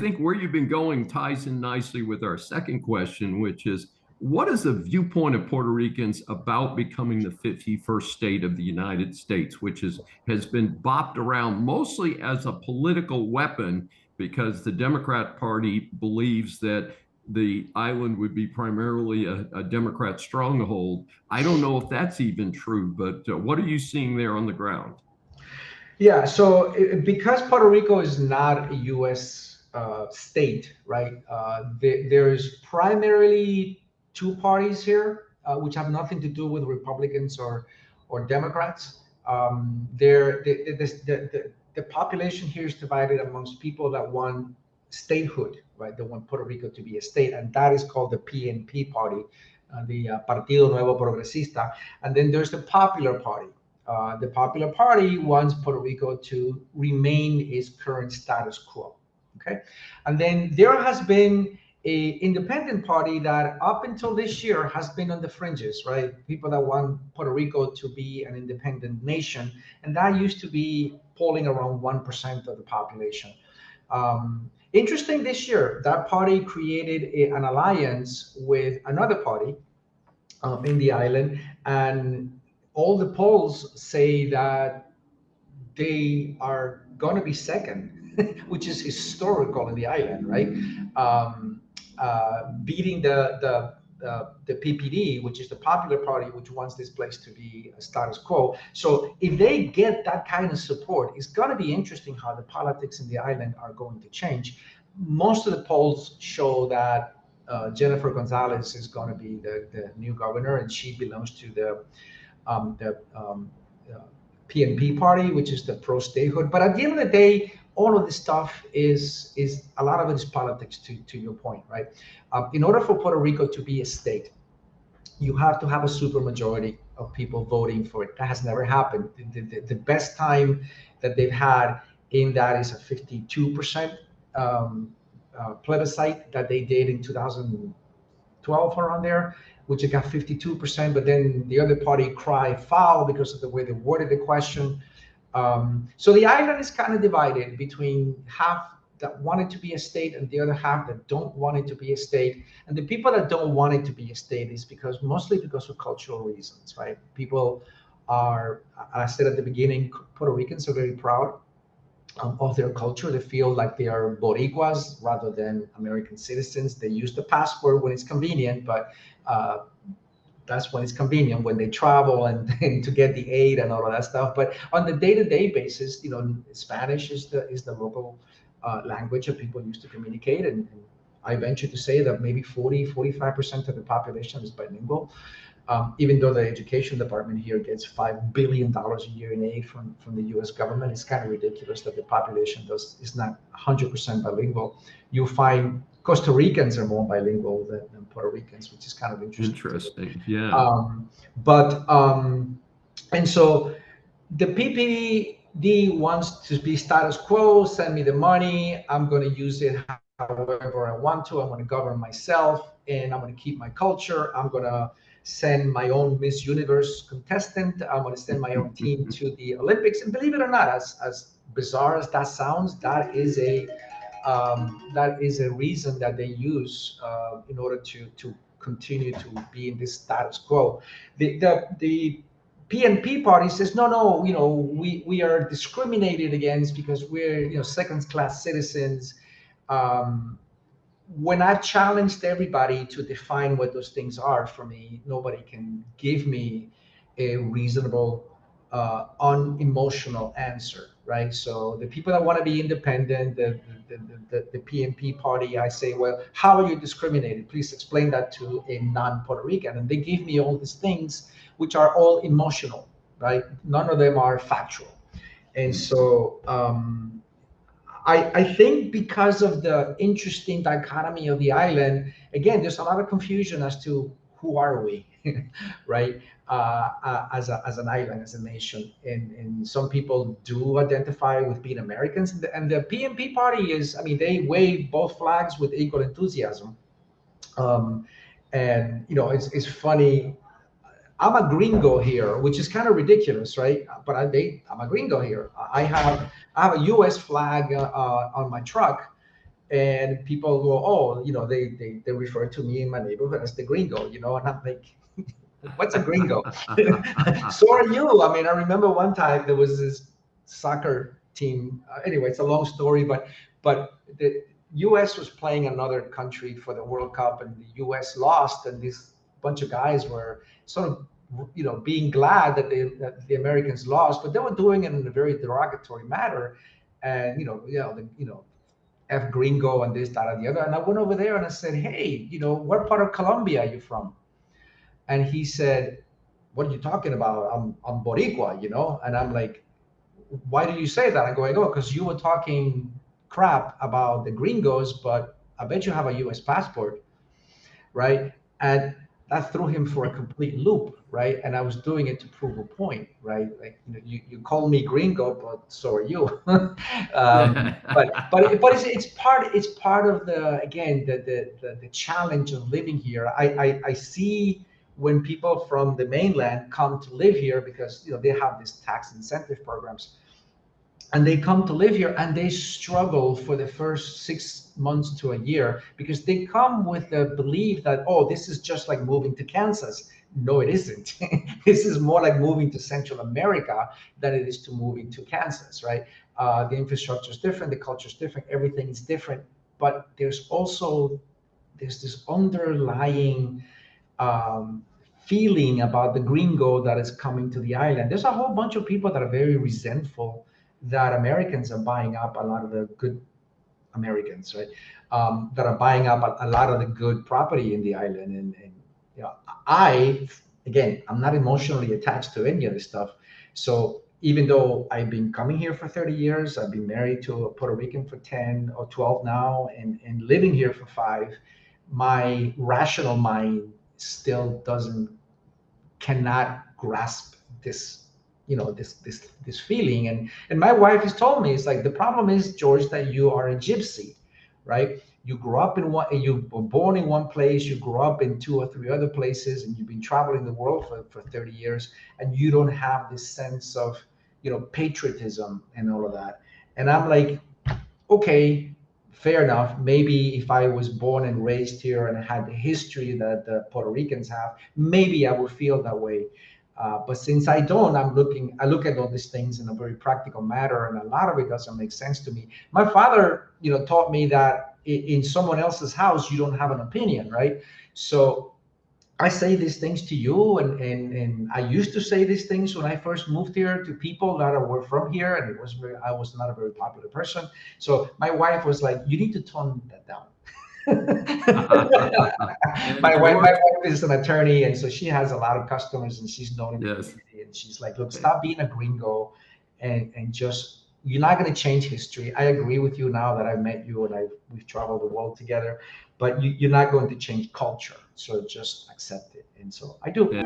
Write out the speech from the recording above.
think where you've been going ties in nicely with our second question, which is what is the viewpoint of Puerto Ricans about becoming the 51st state of the United States, which has been bopped around mostly as a political weapon because the Democrat Party believes that the island would be primarily a Democrat stronghold. I don't know if that's even true, but what are you seeing there on the ground? Yeah, so because Puerto Rico is not a U.S. State, right? There's primarily two parties here, which have nothing to do with Republicans or Democrats. The population here is divided amongst people that want statehood, right? They want Puerto Rico to be a state, and that is called the PNP party, the Partido Nuevo Progresista. And then there's the Popular Party. The Popular Party wants Puerto Rico to remain its current status quo. Okay, and then there has been a independent party that up until this year has been on the fringes, right? People that want Puerto Rico to be an independent nation, and that used to be polling around 1% of the population. Interesting this year, that party created an alliance with another party in the island, and all the polls say that they are going to be second, which is historical in the island, right? Beating the PPD, which is the Popular Party, which wants this place to be a status quo. So if they get that kind of support, it's going to be interesting how the politics in the island are going to change. Most of the polls show that Jennifer Gonzalez is going to be the new governor, and she belongs to the PNP party, which is the pro-statehood. But at the end of the day, all of this stuff is a lot of it is politics. To your point, right? In order for Puerto Rico to be a state, you have to have a supermajority of people voting for it. That has never happened. The best time that they've had in that is a 52% plebiscite that they did in 2012 around there, which it got 52%, but then the other party cried foul because of the way they worded the question. So the island is kind of divided between half that want it to be a state and the other half that don't want it to be a state. And the people that don't want it to be a state is mostly because of cultural reasons, right? People are, I said at the beginning, Puerto Ricans are very proud of their culture. They feel like they are Boricuas rather than American citizens. They use the passport when it's convenient, but that's when it's convenient when they travel and to get the aid and all of that stuff. But on the day-to-day basis, Spanish is the local language that people use to communicate. And I venture to say that maybe 45% of the population is bilingual. Even though the education department here gets $5 billion a year in aid from the U.S. government, it's kind of ridiculous that the population is not 100% bilingual. You find Costa Ricans are more bilingual than Puerto Ricans, which is kind of interesting. Interesting, yeah. And so the PPD wants to be status quo, send me the money, I'm going to use it however I want to, I'm going to govern myself, and I'm going to keep my culture, I'm going to send my own Miss Universe contestant, I'm going to send my own team to the Olympics. And believe it or not, as bizarre as that sounds, that is a reason that they use in order to continue to be in this status quo. The PNP party says, no, we are discriminated against because we're second class citizens. When I've challenged everybody to define what those things are for me, nobody can give me a reasonable, unemotional answer, right? So the people that want to be independent, the PNP party, I say, well, how are you discriminated? Please explain that to a non-Puerto Rican. And they give me all these things, which are all emotional, right? None of them are factual. And so, I think because of the interesting dichotomy of the island, again, there's a lot of confusion as to who are we, right? As an island, as a nation, and some people do identify with being Americans, and the PNP party is, they wave both flags with equal enthusiasm, and it's funny. I'm a gringo here, which is kind of ridiculous, right? But I'm a gringo here. I have a U.S. flag on my truck, and people go, oh, they refer to me in my neighborhood as the gringo, and I'm like, what's a gringo? So are you. I mean, I remember one time there was this soccer team. Anyway, it's a long story, but the U.S. was playing another country for the World Cup, and the U.S. lost, and this bunch of guys were sort of, being glad that the Americans lost, but they were doing it in a very derogatory manner, and F gringo and this, that, and the other. And I went over there and I said, hey, what part of Colombia are you from? And he said, what are you talking about? I'm Boricua, And I'm like, why do you say that? I go, because you were talking crap about the gringos, but I bet you have a US passport, right? And that threw him for a complete loop, right? And I was doing it to prove a point, right? Like, you call me gringo, but so are you. But it's part of the challenge of living here. I see when people from the mainland come to live here because they have these tax incentive programs, and they come to live here and they struggle for the first 6 months to a year because they come with the belief that, oh, this is just like moving to Kansas. No, it isn't. This is more like moving to Central America than it is to moving to Kansas, right? The infrastructure is different, the culture is different, everything is different, but there's this underlying feeling about the gringo that is coming to the island. There's a whole bunch of people that are very resentful that Americans are buying up a lot of the good Americans, right? That are buying up a lot of the good property in the island. And I'm not emotionally attached to any of this stuff. So even though I've been coming here for 30 years, I've been married to a Puerto Rican for 10 or 12 now, and living here for 5, my rational mind still cannot grasp this this feeling. And my wife has told me, it's like, the problem is, George, that you are a gypsy, right? You grew up in one, you were born in one place, you grew up in 2 or 3 other places, and you've been traveling the world for 30 years, and you don't have this sense of patriotism and all of that. And I'm like, okay, fair enough. Maybe if I was born and raised here and had the history that the Puerto Ricans have, maybe I would feel that way. But since I don't, I look at all these things in a very practical manner, and a lot of it doesn't make sense to me. My father, taught me that in someone else's house, you don't have an opinion, right? So I say these things to you, and I used to say these things when I first moved here to people that were from here, and I was not a very popular person. So my wife was like, you need to tone that down. My wife is an attorney, and so she has a lot of customers, and she's known in the community, and she's like, look, stop being a gringo, and just, you're not going to change history. I agree with you now that I've met you and we've traveled the world together, but you're not going to change culture. So just accept it. And so I do. Yeah.